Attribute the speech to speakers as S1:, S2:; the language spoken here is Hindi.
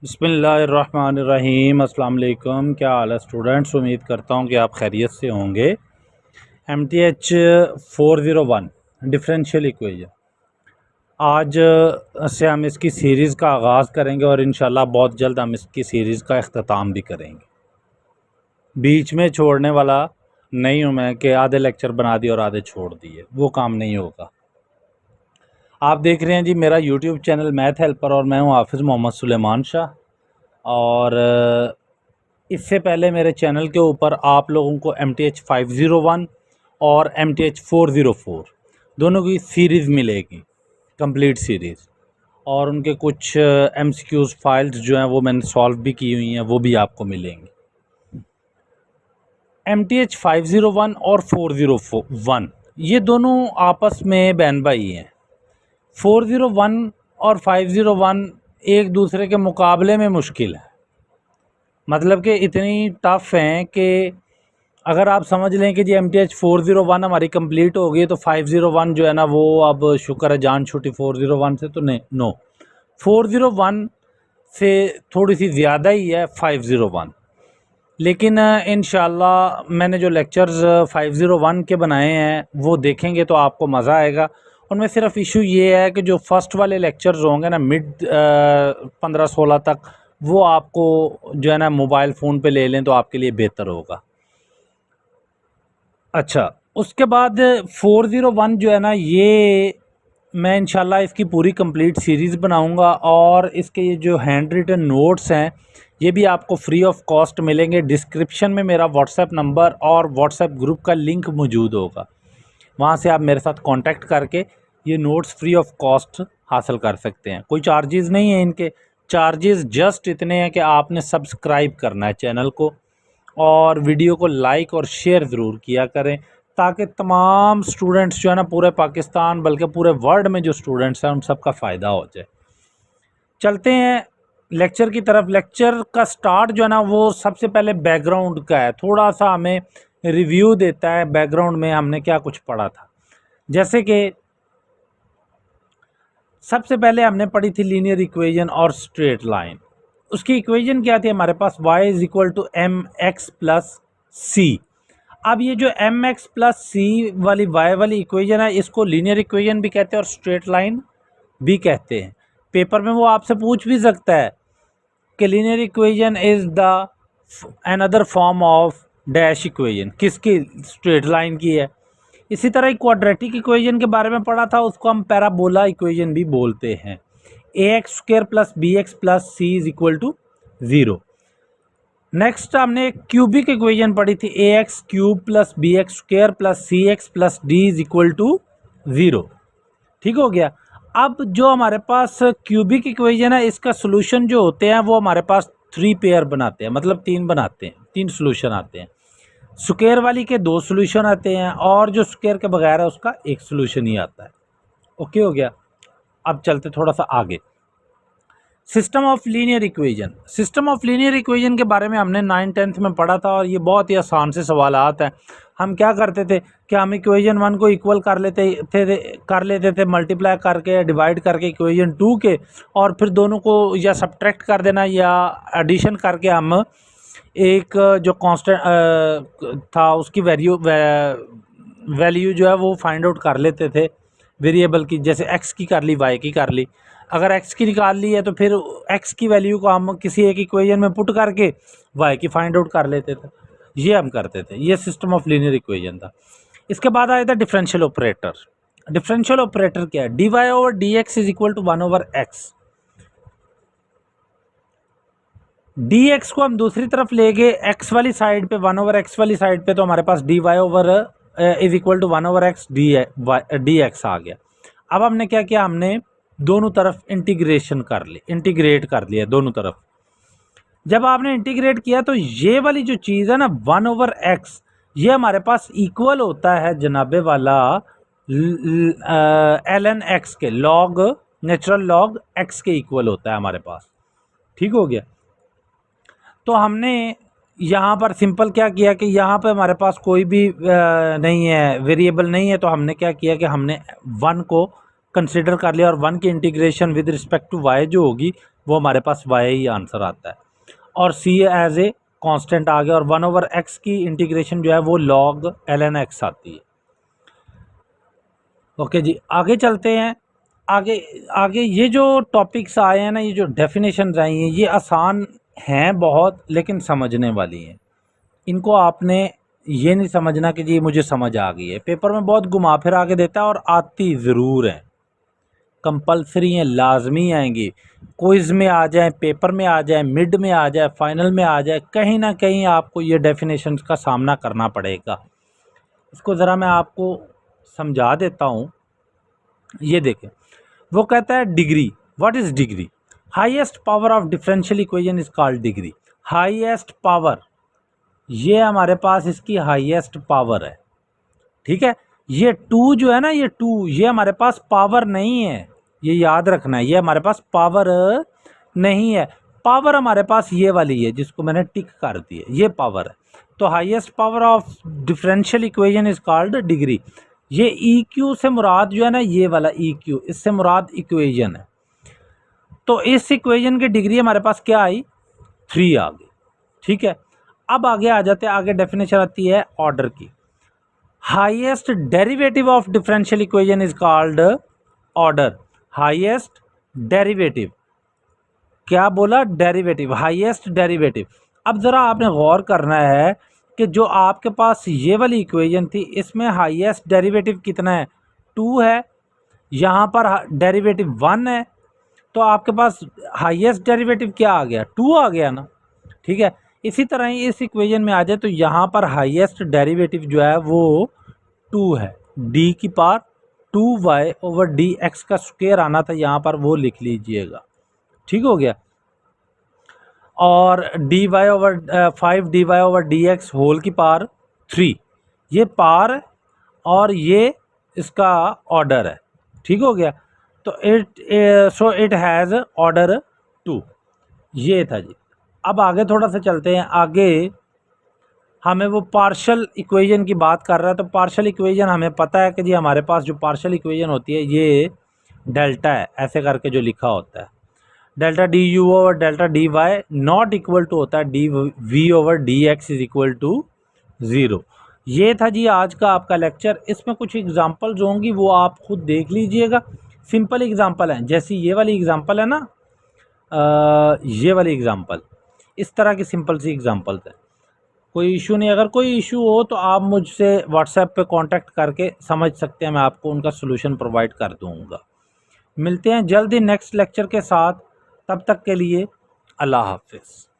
S1: बिस्मिल्लाहिर्रहमानिर्रहीम। अस्सलाम वालेकुम। क्या हाल है स्टूडेंट्स? उम्मीद करता हूँ कि आप खैरियत से होंगे। MTH 401 डिफरेंशियल इक्वेशन, आज से हम इसकी सीरीज़ का आगाज़ करेंगे और इंशाल्लाह बहुत जल्द हम इसकी सीरीज़ का अख्ताम भी करेंगे। बीच में छोड़ने वाला नहीं हूँ मैं कि आधे लेक्चर बना दिए और आधे छोड़ दिए, वो काम नहीं होगा। आप देख रहे हैं जी मेरा यूट्यूब चैनल मैथ हेल्पर और मैं हूँ हाफिज़ मोहम्मद सुलेमान शाह। और इससे पहले मेरे चैनल के ऊपर आप लोगों को MTH 501 और MTH 404 दोनों की सीरीज़ मिलेगी, कंप्लीट सीरीज़, और उनके कुछ MCQs फाइल्स जो हैं वो मैंने सॉल्व भी की हुई हैं, वो भी आपको मिलेंगी। MTH 501 और 401 ये दोनों आपस में बहन भाई हैं। 401 और 501 एक दूसरे के मुकाबले में मुश्किल है, मतलब कि इतनी टफ़ हैं कि अगर आप समझ लें कि जी MTH 401 हमारी कंप्लीट हो गई तो 501 जो है ना वो अब शुक्र है जान छूटी 401 से, तो नहीं, नो, 401 से थोड़ी सी ज़्यादा ही है 501। लेकिन इंशाल्लाह मैंने जो लेक्चर्स 501 के बनाए हैं वो देखेंगे तो आपको मज़ा आएगा। उनमें सिर्फ इशू ये है कि जो फर्स्ट वाले लेक्चर्स होंगे ना मिड 15-16 तक, वो आपको जो है ना मोबाइल फ़ोन पे ले लें तो आपके लिए बेहतर होगा। अच्छा, उसके बाद 401 जो है ना, ये मैं इंशाल्लाह इसकी पूरी कंप्लीट सीरीज़ बनाऊंगा और इसके ये जो हैंड रिटन नोट्स हैं ये भी आपको फ्री ऑफ कॉस्ट मिलेंगे। डिस्क्रिप्शन में मेरा व्हाट्सएप नंबर और व्हाट्सएप ग्रुप का लिंक मौजूद होगा, वहाँ से आप मेरे साथ कांटेक्ट करके ये नोट्स फ्री ऑफ कॉस्ट हासिल कर सकते हैं। कोई चार्जेस नहीं है इनके, चार्जेस जस्ट इतने हैं कि आपने सब्सक्राइब करना है चैनल को और वीडियो को लाइक और शेयर ज़रूर किया करें, ताकि तमाम स्टूडेंट्स जो है ना पूरे पाकिस्तान बल्कि पूरे वर्ल्ड में जो स्टूडेंट्स हैं उन सब का फ़ायदा हो जाए। चलते हैं लेक्चर की तरफ। लेक्चर का स्टार्ट जो है ना वो सबसे पहले बैकग्राउंड का है, थोड़ा सा हमें रिव्यू देता है बैकग्राउंड में हमने क्या कुछ पढ़ा था। जैसे कि सबसे पहले हमने पढ़ी थी लीनियर इक्वेशन और स्ट्रेट लाइन। उसकी इक्वेशन क्या थी हमारे पास, y = mx + c। अब ये जो mx + c वाली y वाली इक्वेशन है इसको लीनियर इक्वेशन भी कहते हैं और स्ट्रेट लाइन भी कहते हैं। पेपर में वो आपसे पूछ भी सकता है कि linear equation is the another form of dash equation, किसकी? स्ट्रेट लाइन की है। इसी तरह क्वाड्रेटिक इक्वेशन के बारे में पढ़ा था, उसको हम पैराबोला इक्वेशन भी बोलते हैं। ax² + bx + c = 0। नेक्स्ट हमने क्यूबिक इक्वेशन पढ़ी थी, ax³ + bx² + cx + d = 0। ठीक हो गया। अब जो हमारे पास क्यूबिक इक्वेशन है इसका सोल्यूशन जो होते हैं वो हमारे पास 3 पेयर बनाते हैं, मतलब 3 बनाते हैं, 3 सोल्यूशन आते हैं। स्क्वायर वाली के 2 सोल्यूशन आते हैं और जो स्क्वायर के बगैर है उसका 1 सोल्यूशन ही आता है। ओके हो गया। अब चलते थोड़ा सा आगे। System of linear equation. System of linear equation के बारे में हमने 9th-10th में पढ़ा था और ये बहुत ही आसान से सवाल आता है। हम क्या करते थे कि हम इक्वेशन 1 को इक्वल कर लेते थे मल्टीप्लाई करके, डिवाइड करके इक्वेशन 2 के, और फिर दोनों को या सब्ट्रैक्ट कर देना या एडिशन करके हम एक जो कांस्टेंट था उसकी वैल्यू जो है वो फाइंड आउट कर लेते थे वेरिएबल की। जैसे x की कर ली, y की कर ली। अगर x की निकाल ली है तो फिर x की वैल्यू को हम किसी एक इक्वेशन में पुट करके y की फाइंड आउट कर लेते थे। ये हम करते थे, ये सिस्टम ऑफ लीनियर इक्वेशन था। इसके बाद आया था डिफरेंशियल ऑपरेटर। डिफरेंशियल ऑपरेटर क्या है? dy/dx = 1/x। dx को हम दूसरी तरफ ले गए x वाली साइड पे, 1/x वाली साइड पे, तो हमारे पास dy = 1/x dx आ गया। अब हमने क्या किया, हमने दोनों तरफ इंटीग्रेट कर लिया दोनों तरफ। जब आपने इंटीग्रेट किया तो ये वाली जो चीज़ है ना 1/x, ये हमारे पास इक्वल होता है जनाबे वाला ln x के, लॉग नेचुरल लॉग x के इक्वल होता है हमारे पास। ठीक हो गया। तो हमने यहाँ पर सिंपल क्या किया कि यहाँ पे हमारे पास कोई भी नहीं है, वेरिएबल नहीं है, तो हमने क्या किया कि हमने 1 को कंसिडर कर लिया और 1 की integration with respect to y जो होगी वो हमारे पास y ही आंसर आता है, और c एज ए कांस्टेंट आ गया, और 1/x की इंटीग्रेशन जो है वो log ln x आती है। ओके जी, आगे चलते हैं। आगे आगे ये जो टॉपिक्स आए हैं ना, ये जो डेफिनेशंस आई हैं, ये आसान हैं बहुत, लेकिन समझने वाली हैं। इनको आपने ये नहीं समझना कि जी मुझे समझ आ गई है। पेपर में बहुत घुमा फिरा के देता है, और आती ज़रूर है, कंपलसरी हैं, लाजमी आएंगी। क्विज़ में आ जाए, पेपर में आ जाए, मिड में आ जाए, फाइनल में आ जाए, कहीं ना कहीं आपको ये डेफिनेशंस का सामना करना पड़ेगा। इसको ज़रा मैं आपको समझा देता हूँ। ये देखें, वो कहता है degree, what is degree? Highest power of differential equation is called degree. Highest power, ये हमारे पास इसकी हाईएस्ट पावर है, ठीक है। ये 2 जो है ना, ये 2, ये हमारे पास पावर नहीं है, ये याद रखना है, ये हमारे पास पावर नहीं है। पावर हमारे पास ये वाली है जिसको मैंने टिक कर दी है, ये पावर है। तो highest power of differential equation is called degree. ये EQ से मुराद जो है ना, ये वाला EQ, इससे मुराद इक्वेशन है। तो इस इक्वेशन की डिग्री हमारे पास क्या आई? 3 आ गई, ठीक है। अब आगे आ जाते हैं, आगे डेफिनेशन आती है ऑर्डर की। Highest derivative of differential equation is called order. Highest derivative, क्या बोला? Derivative, highest derivative. अब ज़रा आपने गौर करना है कि जो आपके पास ये वाली इक्वेशन थी, इसमें हाईएस्ट डेरिवेटिव कितना है? 2 है। यहाँ पर डेरिवेटिव 1 है, तो आपके पास हाईएस्ट डेरिवेटिव क्या आ गया? 2 आ गया ना, ठीक है। इसी तरह ही इस इक्वेशन में आ जाए तो यहाँ पर हाईएस्ट डेरिवेटिव जो है वो 2 है। डी की पावर 2y/dx का स्क्वायर आना था यहाँ पर, वो लिख लीजिएगा, ठीक हो गया। और dy/5 होल की पावर 3, ये पावर है और ये इसका ऑर्डर है, ठीक हो गया। तो इट हैज़ ऑर्डर 2, ये था जी। अब आगे थोड़ा सा चलते हैं। आगे हमें वो पार्शियल इक्वेशन की बात कर रहा है, तो पार्शियल इक्वेशन हमें पता है कि जी हमारे पास जो पार्शियल इक्वेशन होती है ये डेल्टा है, ऐसे करके जो लिखा होता है, डेल्टा du/डेल्टा dy नॉट इक्वल टू होता है dv/dx इज इक्वल टू 0। ये था जी आज का आपका लेक्चर। इसमें कुछ एग्जांपल्स होंगी, वो आप खुद देख लीजिएगा। सिंपल एग्जांपल हैं, जैसी ये वाली एग्जांपल है ना, ये वाली एग्जांपल, इस तरह की सिंपल सी एग्जांपल्स है। कोई इशू नहीं, अगर कोई इशू हो तो आप मुझसे व्हाट्सएप पे कांटेक्ट करके समझ सकते हैं, मैं आपको उनका सलूशन प्रोवाइड कर दूंगा। मिलते हैं जल्द ही नेक्स्ट लेक्चर के साथ, तब तक के लिए अल्लाह हाफिज़।